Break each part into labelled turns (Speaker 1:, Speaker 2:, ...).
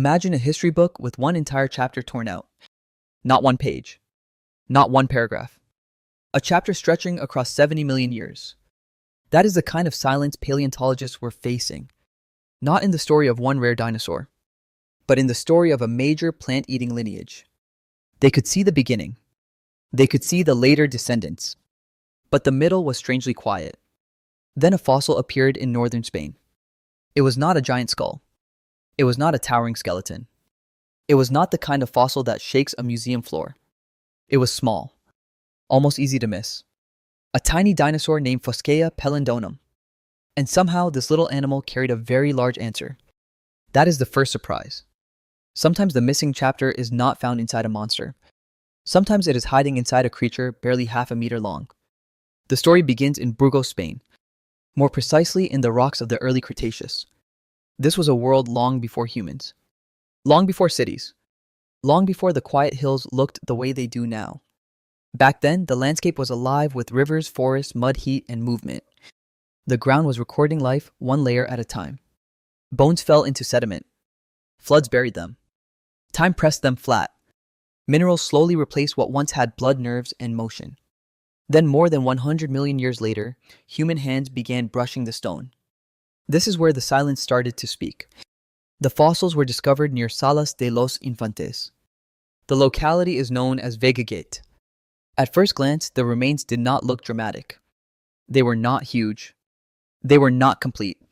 Speaker 1: Imagine a history book with one entire chapter torn out. Not one page. Not one paragraph. A chapter stretching across 70 million years. That is the kind of silence paleontologists were facing. Not in the story of one rare dinosaur, but in the story of a major plant-eating lineage. They could see the beginning. They could see the later descendants. But the middle was strangely quiet. Then a fossil appeared in northern Spain. It was not a giant skull. It was not a towering skeleton. It was not the kind of fossil that shakes a museum floor. It was small, almost easy to miss. A tiny dinosaur named Foskeia Pelendonum. And somehow this little animal carried a very large answer. That is the first surprise. Sometimes the missing chapter is not found inside a monster. Sometimes it is hiding inside a creature barely half a meter long. The story begins in Burgos, Spain, more precisely in the rocks of the early Cretaceous. This was a world long before humans, long before cities, long before the quiet hills looked the way they do now. Back then, the landscape was alive with rivers, forests, mud, heat, and movement. The ground was recording life one layer at a time. Bones fell into sediment. Floods buried them. Time pressed them flat. Minerals slowly replaced what once had blood, nerves, and motion. Then, more than 100 million years later, human hands began brushing the stone. This is where the silence started to speak. The fossils were discovered near Salas de los Infantes. The locality is known as Vega Gate. At first glance, the remains did not look dramatic. They were not huge. They were not complete.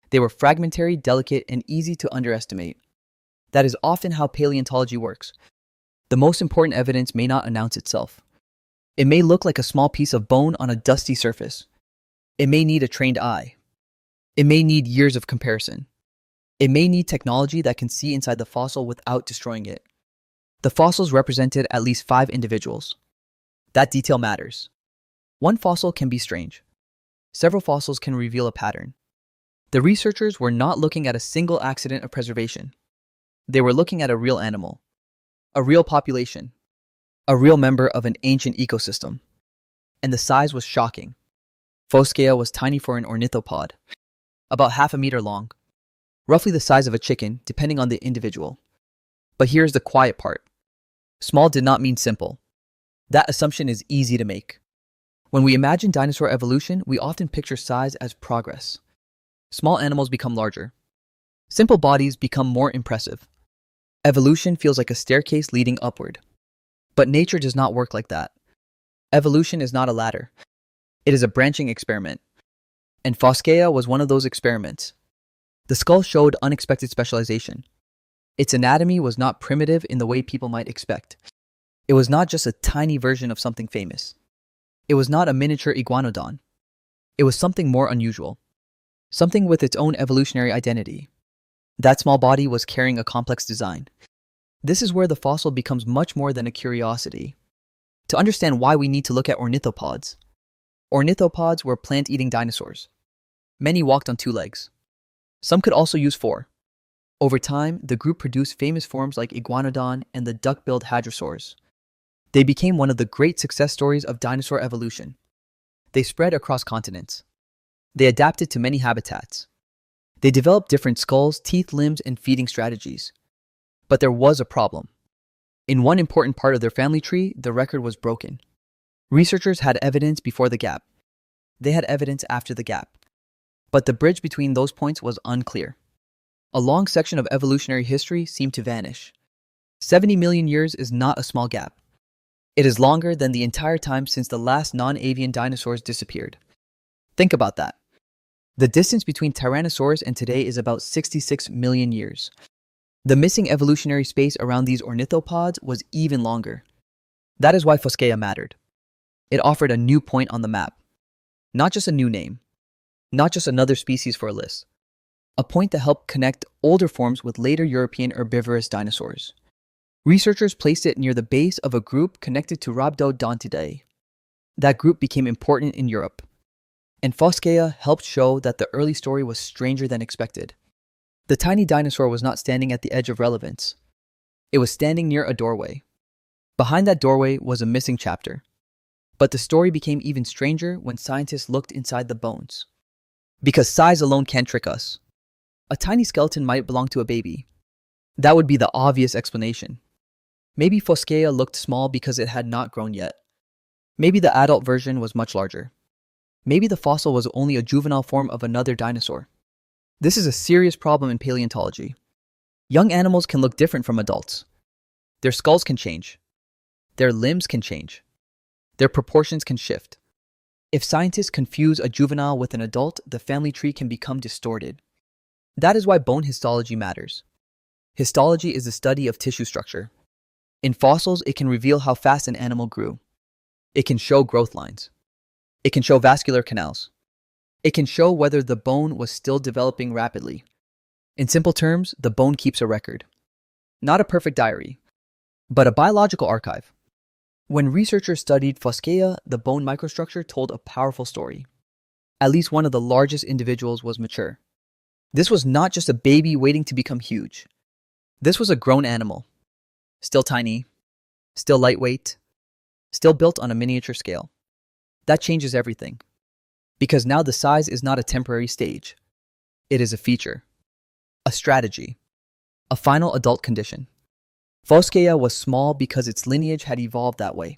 Speaker 1: They were fragmentary, delicate, and easy to underestimate. That is often how paleontology works. The most important evidence may not announce itself. It may look like a small piece of bone on a dusty surface. It may need a trained eye. It may need years of comparison. It may need technology that can see inside the fossil without destroying it. The fossils represented at least 5 individuals. That detail matters. One fossil can be strange. Several fossils can reveal a pattern. The researchers were not looking at a single accident of preservation. They were looking at a real animal, a real population, a real member of an ancient ecosystem. And the size was shocking. Foskeia was tiny for an ornithopod, about half a meter long, roughly the size of a chicken, depending on the individual. But here's the quiet part. Small did not mean simple. That assumption is easy to make. When we imagine dinosaur evolution, we often picture size as progress. Small animals become larger. Simple bodies become more impressive. Evolution feels like a staircase leading upward. But nature does not work like that. Evolution is not a ladder. It is a branching experiment. And Foskeia was one of those experiments. The skull showed unexpected specialization. Its anatomy was not primitive in the way people might expect. It was not just a tiny version of something famous. It was not a miniature iguanodon. It was something more unusual. Something with its own evolutionary identity. That small body was carrying a complex design. This is where the fossil becomes much more than a curiosity. To understand why we need to look at ornithopods. Ornithopods were plant-eating dinosaurs. Many walked on 2 legs. Some could also use 4. Over time, the group produced famous forms like iguanodon and the duck-billed hadrosaurs. They became one of the great success stories of dinosaur evolution. They spread across continents. They adapted to many habitats. They developed different skulls, teeth, limbs, and feeding strategies. But there was a problem. In one important part of their family tree, the record was broken. Researchers had evidence before the gap. They had evidence after the gap. But the bridge between those points was unclear. A long section of evolutionary history seemed to vanish. 70 million years is not a small gap. It is longer than the entire time since the last non-avian dinosaurs disappeared. Think about that. The distance between Tyrannosaurus and today is about 66 million years. The missing evolutionary space around these ornithopods was even longer. That is why Foskeia mattered. It offered a new point on the map. Not just a new name. Not just another species for a list. A point that helped connect older forms with later European herbivorous dinosaurs. Researchers placed it near the base of a group connected to Rhabdodontidae. That group became important in Europe. And Foskeia helped show that the early story was stranger than expected. The tiny dinosaur was not standing at the edge of relevance. It was standing near a doorway. Behind that doorway was a missing chapter. But the story became even stranger when scientists looked inside the bones. Because size alone can't trick us. A tiny skeleton might belong to a baby. That would be the obvious explanation. Maybe Foskeia looked small because it had not grown yet. Maybe the adult version was much larger. Maybe the fossil was only a juvenile form of another dinosaur. This is a serious problem in paleontology. Young animals can look different from adults. Their skulls can change. Their limbs can change. Their proportions can shift. If scientists confuse a juvenile with an adult, the family tree can become distorted. That is why bone histology matters. Histology is the study of tissue structure. In fossils, it can reveal how fast an animal grew. It can show growth lines. It can show vascular canals. It can show whether the bone was still developing rapidly. In simple terms, the bone keeps a record. Not a perfect diary, but a biological archive. When researchers studied Foskeia, the bone microstructure told a powerful story. At least one of the largest individuals was mature. This was not just a baby waiting to become huge. This was a grown animal. Still tiny, still lightweight, still built on a miniature scale. That changes everything. Because now the size is not a temporary stage. It is a feature, a strategy, a final adult condition. Foskeia was small because its lineage had evolved that way,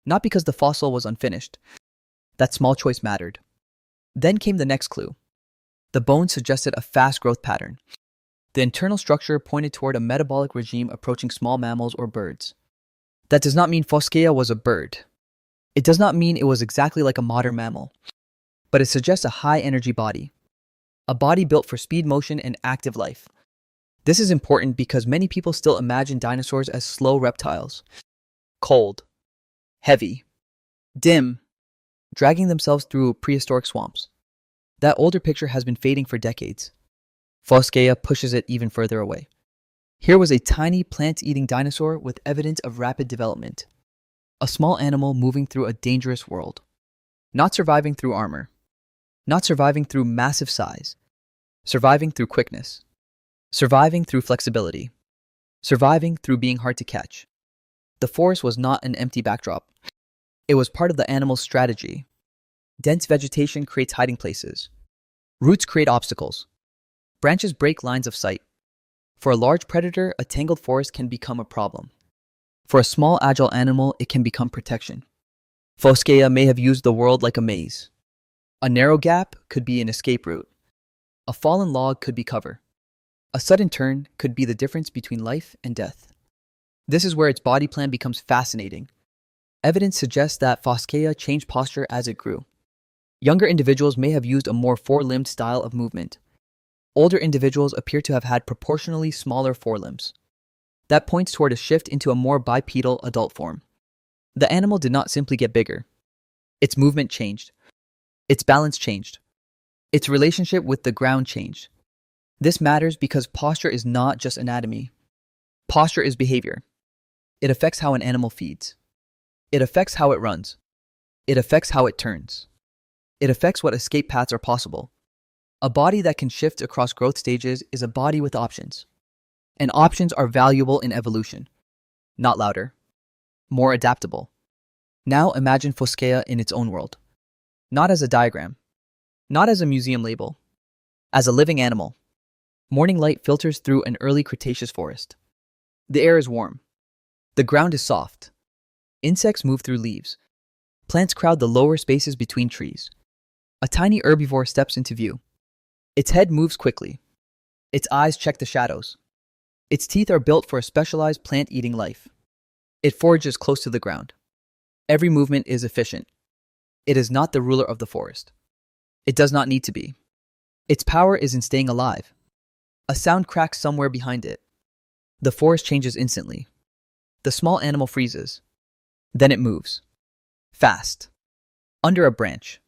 Speaker 1: not because the fossil was unfinished. That small choice mattered. Then came the next clue. The bone suggested a fast growth pattern. The internal structure pointed toward a metabolic regime approaching small mammals or birds. That does not mean Foskeia was a bird. It does not mean it was exactly like a modern mammal. But it suggests a high-energy body. A body built for speed, motion, and active life. This is important because many people still imagine dinosaurs as slow reptiles. Cold, heavy, dim, dragging themselves through prehistoric swamps. That older picture has been fading for decades. Foskeia pushes it even further away. Here was a tiny plant-eating dinosaur with evidence of rapid development. A small animal moving through a dangerous world. Not surviving through armor. Not surviving through massive size. Surviving through quickness. Surviving through flexibility. Surviving through being hard to catch. The forest was not an empty backdrop. It was part of the animal's strategy. Dense vegetation creates hiding places. Roots create obstacles. Branches break lines of sight. For a large predator, a tangled forest can become a problem. For a small, agile animal, it can become protection. Foskeia may have used the world like a maze. A narrow gap could be an escape route. A fallen log could be cover. A sudden turn could be the difference between life and death. This is where its body plan becomes fascinating. Evidence suggests that Foskeia changed posture as it grew. Younger individuals may have used a more four-limbed style of movement. Older individuals appear to have had proportionally smaller forelimbs. That points toward a shift into a more bipedal adult form. The animal did not simply get bigger. Its movement changed. Its balance changed. Its relationship with the ground changed. This matters because posture is not just anatomy. Posture is behavior. It affects how an animal feeds. It affects how it runs. It affects how it turns. It affects what escape paths are possible. A body that can shift across growth stages is a body with options. And options are valuable in evolution. Not louder. More adaptable. Now imagine Foskeia in its own world. Not as a diagram. Not as a museum label. As a living animal. Morning light filters through an early Cretaceous forest. The air is warm. The ground is soft. Insects move through leaves. Plants crowd the lower spaces between trees. A tiny herbivore steps into view. Its head moves quickly. Its eyes check the shadows. Its teeth are built for a specialized plant-eating life. It forages close to the ground. Every movement is efficient. It is not the ruler of the forest. It does not need to be. Its power is in staying alive. A sound cracks somewhere behind it. The forest changes instantly. The small animal freezes. Then it moves. Fast. Under a branch.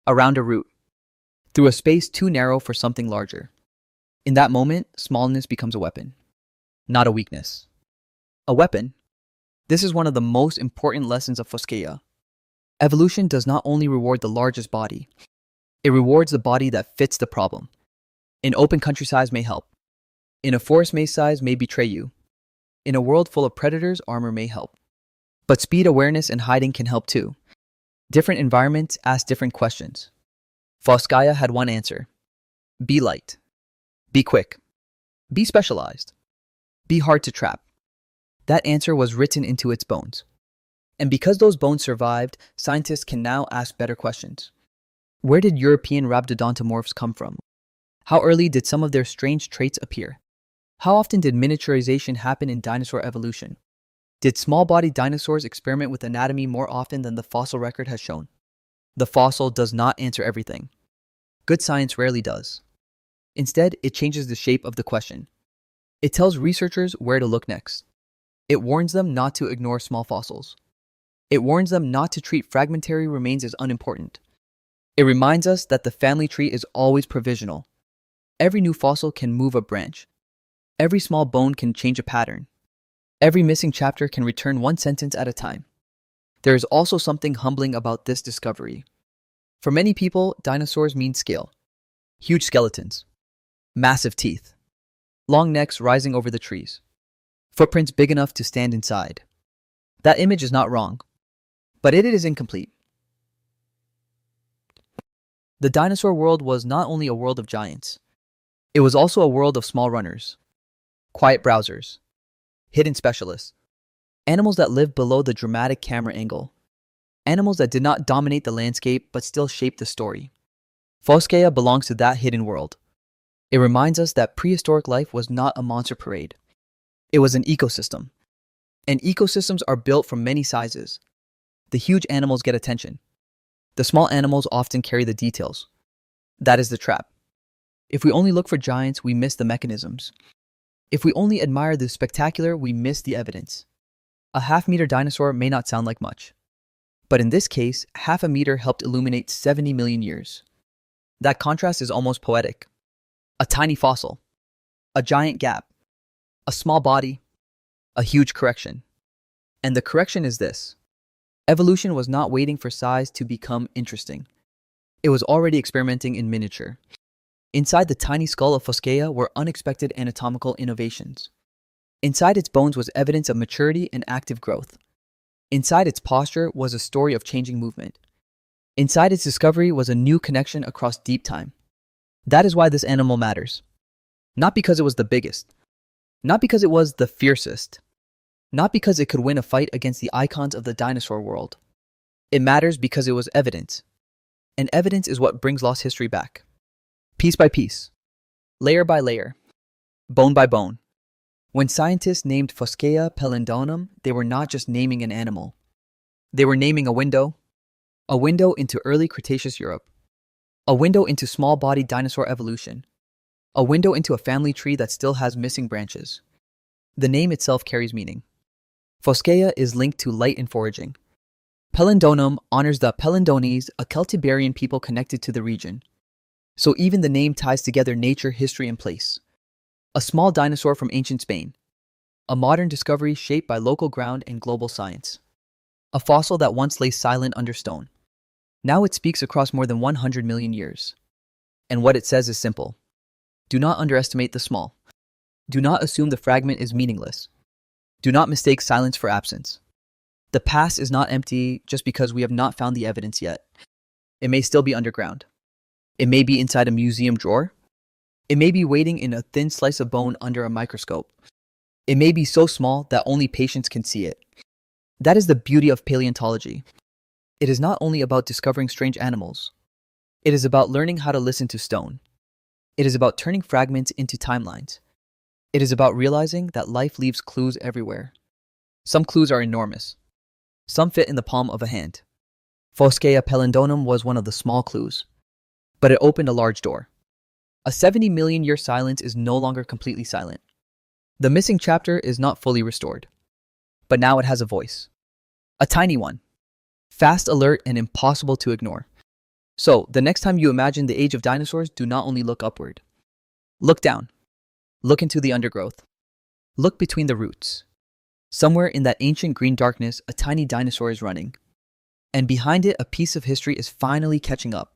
Speaker 1: Around a root. Through a space too narrow for something larger. In that moment, smallness becomes a weapon. Not a weakness. A weapon. This is one of the most important lessons of Foskeia. Evolution does not only reward the largest body. It rewards the body that fits the problem. An open country size may help. In a forest maze size may betray you. In a world full of predators, armor may help. But speed, awareness, and hiding can help too. Different environments ask different questions. Foskeia had one answer. Be light. Be quick. Be specialized. Be hard to trap. That answer was written into its bones. And because those bones survived, scientists can now ask better questions. Where did European rhabdodontomorphs come from? How early did some of their strange traits appear? How often did miniaturization happen in dinosaur evolution? Did small-bodied dinosaurs experiment with anatomy more often than the fossil record has shown? The fossil does not answer everything. Good science rarely does. Instead, it changes the shape of the question. It tells researchers where to look next. It warns them not to ignore small fossils. It warns them not to treat fragmentary remains as unimportant. It reminds us that the family tree is always provisional. Every new fossil can move a branch. Every small bone can change a pattern. Every missing chapter can return one sentence at a time. There is also something humbling about this discovery. For many people, dinosaurs mean scale. Huge skeletons. Massive teeth. Long necks rising over the trees. Footprints big enough to stand inside. That image is not wrong, but it is incomplete. The dinosaur world was not only a world of giants. It was also a world of small runners, quiet browsers, hidden specialists, animals that lived below the dramatic camera angle, animals that did not dominate the landscape but still shaped the story. Foskeia belongs to that hidden world. It reminds us that prehistoric life was not a monster parade. It was an ecosystem. And ecosystems are built from many sizes. The huge animals get attention. The small animals often carry the details. That is the trap. If we only look for giants, we miss the mechanisms. If we only admire the spectacular, we miss the evidence. A half-meter dinosaur may not sound like much. But in this case, half a meter helped illuminate 70 million years. That contrast is almost poetic. A tiny fossil. A giant gap. A small body. A huge correction. And the correction is this. Evolution was not waiting for size to become interesting. It was already experimenting in miniature. Inside the tiny skull of Foskeia were unexpected anatomical innovations. Inside its bones was evidence of maturity and active growth. Inside its posture was a story of changing movement. Inside its discovery was a new connection across deep time. That is why this animal matters. Not because it was the biggest. Not because it was the fiercest. Not because it could win a fight against the icons of the dinosaur world. It matters because it was evidence. And evidence is what brings lost history back. Piece by piece. Layer by layer. Bone by bone. When scientists named Foskeia Pelendonum, they were not just naming an animal. They were naming a window into early Cretaceous Europe, a window into small-bodied dinosaur evolution, a window into a family tree that still has missing branches. The name itself carries meaning. Foskeia is linked to light and foraging. Pelendonum honors the Pelendones, a Celtiberian people connected to the region. So even the name ties together nature, history, and place. A small dinosaur from ancient Spain. A modern discovery shaped by local ground and global science. A fossil that once lay silent under stone. Now it speaks across more than 100 million years. And what it says is simple. Do not underestimate the small. Do not assume the fragment is meaningless. Do not mistake silence for absence. The past is not empty just because we have not found the evidence yet. It may still be underground. It may be inside a museum drawer. It may be waiting in a thin slice of bone under a microscope. It may be so small that only patients can see it. That is the beauty of paleontology. It is not only about discovering strange animals. It is about learning how to listen to stone. It is about turning fragments into timelines. It is about realizing that life leaves clues everywhere. Some clues are enormous. Some fit in the palm of a hand. Foskeia Pelendonum was one of the small clues. But it opened a large door. A 70 million year silence is no longer completely silent. The missing chapter is not fully restored. But now it has a voice. A tiny one. Fast, alert, and impossible to ignore. So, the next time you imagine the age of dinosaurs, do not only look upward. Look down. Look into the undergrowth. Look between the roots. Somewhere in that ancient green darkness, a tiny dinosaur is running. And behind it, a piece of history is finally catching up.